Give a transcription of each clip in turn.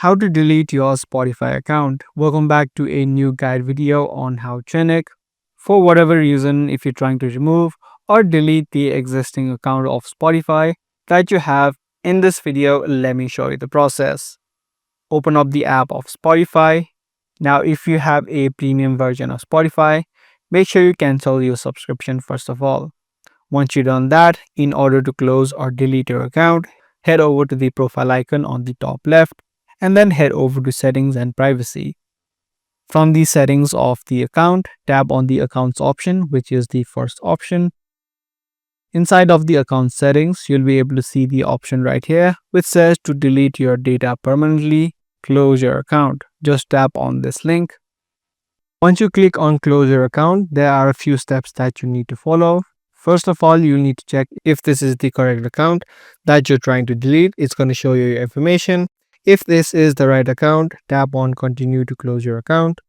how to delete your Spotify account. Welcome back to a new guide video on HowGenic. For whatever reason, if you're trying to remove or delete the existing account of Spotify that you have, in this video, let me show you the process. Open up the app of Spotify. Now, if you have a premium version of Spotify, make sure you cancel your subscription first of all. Once you've done that, in order to close or delete your account, head over to the profile icon on the top left and then head over to settings and privacy. From the settings of the account, tap on the accounts option, which is the first option. Inside of the account settings, you'll be able to see the option right here, which says to delete your data permanently, close your account. Just tap on this link. Once you click on close your account, there are a few steps that you need to follow. First of all, you need to check if this is the correct account that you're trying to delete. It's going to show you your information. If this is the right account, tap on continue to close your account.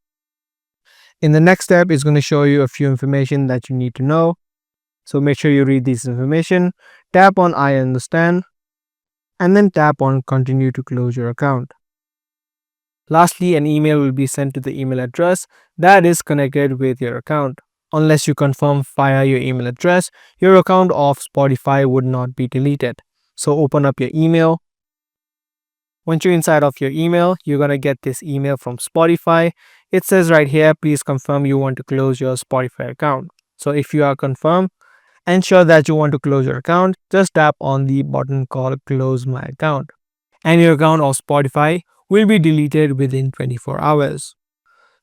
In the next step, it's going to show you a few information that you need to know. So make sure you read this information. Tap on I understand and then tap on continue to close your account. Lastly, an email will be sent to the email address that is connected with your account. Unless you confirm via your email address, your account of Spotify would not be deleted. So open up your email. Once you're inside of your email, you're going to get this email from Spotify. It says right here, please confirm you want to close your Spotify account. So if you are confirmed, ensure that you want to close your account, just tap on the button called close my account. And your account of Spotify will be deleted within 24 hours.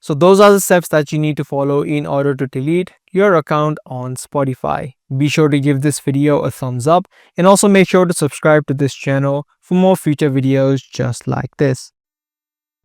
So those are the steps that you need to follow in order to delete your account on Spotify. Be sure to give this video a thumbs up and also make sure to subscribe to this channel for more future videos just like this.